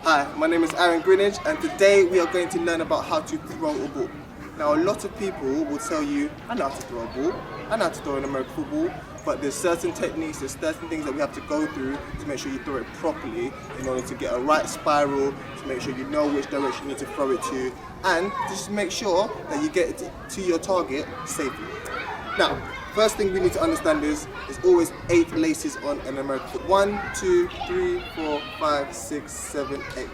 Hi, my name is Aaron Greenwich, and today we are going to learn about how to throw a ball. Now, a lot of people will tell you, I know how to throw a ball, I know how to throw an American football, but there's certain techniques, there's certain things that we have to go through to make sure you throw it properly in order to get a right spiral, to make sure you know which direction you need to throw it to, and just make sure that you get it to your target safely. Now, first thing we need to understand is there's always 8 laces on an American football. 1, 2, 3, 4, 5, 6, 7, 8.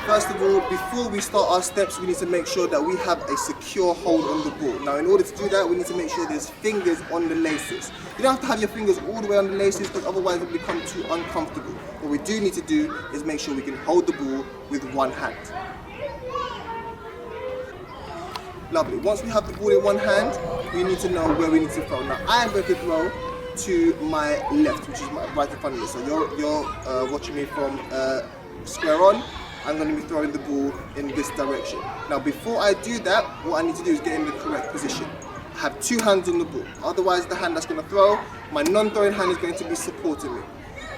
First of all, before we start our steps, we need to make sure that we have a secure hold on the ball. Now, in order to do that, we need to make sure there's fingers on the laces. You don't have to have your fingers all the way on the laces because otherwise it will become too uncomfortable. What we do need to do is make sure we can hold the ball with one hand. Lovely. Once we have the ball in one hand, we need to know where we need to throw. Now, I am going to throw to my left, which is right in front of me. So you're watching me from square on. I'm going to be throwing the ball in this direction. Now, before I do that, what I need to do is get in the correct position. I have 2 hands on the ball. Otherwise, the hand that's going to throw, my non-throwing hand is going to be supporting me.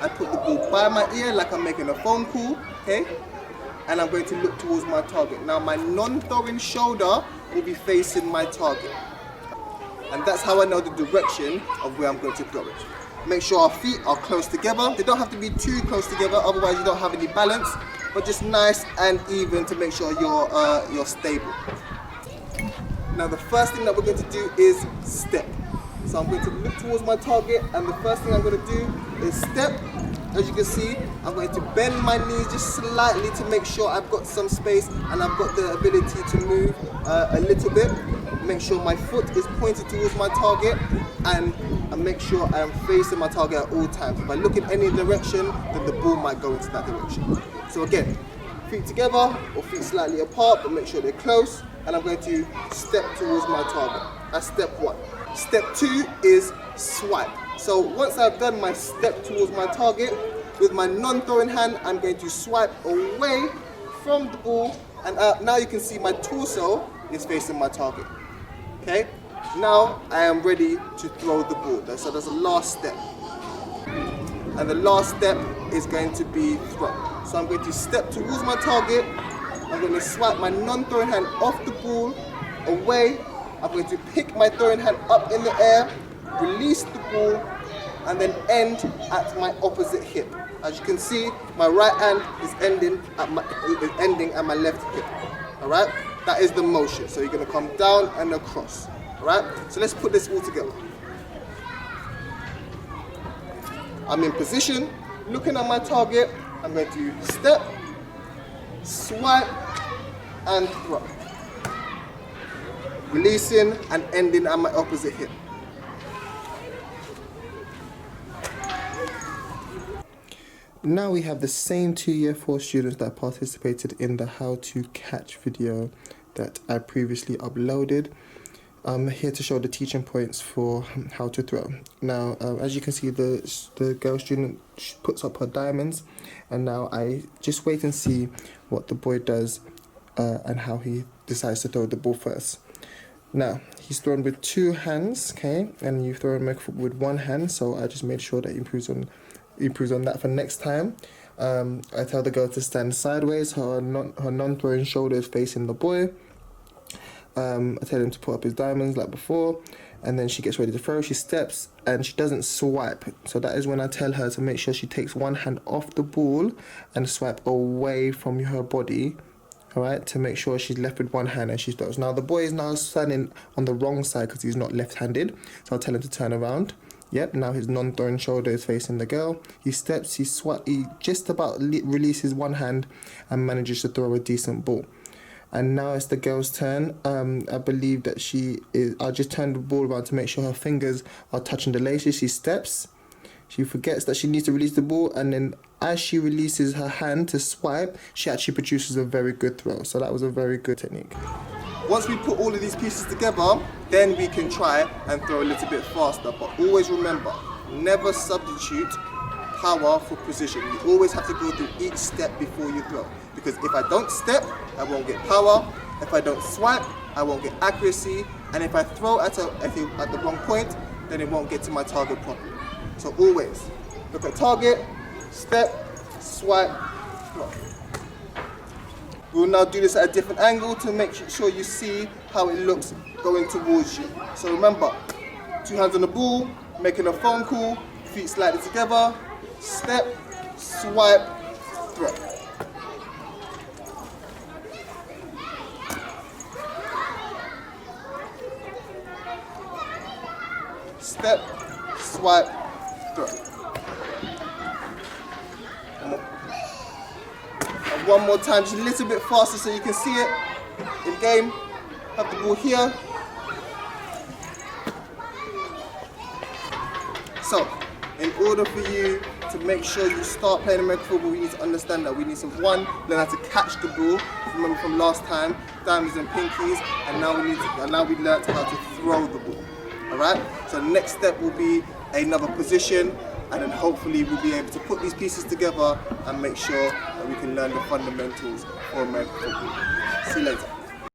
I put the ball by my ear like I'm making a phone call, okay? And I'm going to look towards my target. Now, my non-throwing shoulder will be facing my target. And that's how I know the direction of where I'm going to throw it. Make sure our feet are close together. They don't have to be too close together, otherwise you don't have any balance, but just nice and even to make sure you're stable. Now, the first thing that we're going to do is step. So I'm going to look towards my target, and the first thing I'm going to do is step. As you can see, I'm going to bend my knees just slightly to make sure I've got some space and I've got the ability to move a little bit. Make sure my foot is pointed towards my target, and make sure I am facing my target at all times. If I look in any direction, then the ball might go into that direction. So again, feet together or feet slightly apart, but make sure they're close, and I'm going to step towards my target. That's step 1. Step 2 is swipe. So once I've done my step towards my target, with my non-throwing hand, I'm going to swipe away from the ball, and now you can see my torso is facing my target. Okay? Now I am ready to throw the ball. So there's a last step. And the last step is going to be throw. So I'm going to step towards my target. I'm going to swipe my non-throwing hand off the ball, away. I'm going to pick my throwing hand up in the air, release the ball, and then end at my opposite hip. As you can see, my right hand is ending at my left hip. All right? That is the motion. So you're going to come down and across. All right? So let's put this all together. I'm in position, looking at my target. I'm going to step, swipe, and throw. Releasing and ending at my opposite hip. Now we have the same 2 Year 4 students that participated in the How to Catch video that I previously uploaded. I'm here to show the teaching points for how to throw. Now, as you can see, the girl student puts up her diamonds, and now I just wait and see what the boy does and how he decides to throw the ball first. Now, he's thrown with 2 hands, okay, and you throw him with 1 hand, so I just made sure that he improves on that for next time. I tell the girl to stand sideways, her non-throwing shoulder is facing the boy. I tell him to put up his diamonds like before, and then she gets ready to throw. She steps and she doesn't swipe. So that is when I tell her to make sure she takes 1 hand off the ball and swipe away from her body, all right, to make sure she's left with 1 hand and she throws. Now the boy is now standing on the wrong side because he's not left-handed, so I'll tell him to turn around. Yep, now his non-throwing shoulder is facing the girl. He steps, he just about releases 1 hand and manages to throw a decent ball. And now it's the girl's turn. I believe that I'll just turn the ball around to make sure her fingers are touching the laces. She steps, she forgets that she needs to release the ball, and then as she releases her hand to swipe, she actually produces a very good throw. So that was a very good technique. Once we put all of these pieces together, then we can try and throw a little bit faster. But always remember, never substitute power for precision. You always have to go through each step before you throw. Because if I don't step, I won't get power. If I don't swipe, I won't get accuracy. And if I throw at the wrong point, then it won't get to my target properly. So always look at target, step, swipe, throw. We'll now do this at a different angle to make sure you see how it looks going towards you. So remember, 2 hands on the ball, making a phone call, feet slightly together, step, swipe, throw. Step, swipe, throw. And one more time, just a little bit faster so you can see it in game. Have the ball here. So, in order for you to make sure you start playing American football, we need to understand that we need to, one, learn how to catch the ball. Remember from last time, diamonds and pinkies, and now we learned how to throw the ball. Alright? So the next step will be another position, and then hopefully we'll be able to put these pieces together and make sure that we can learn the fundamentals for American football. See you later.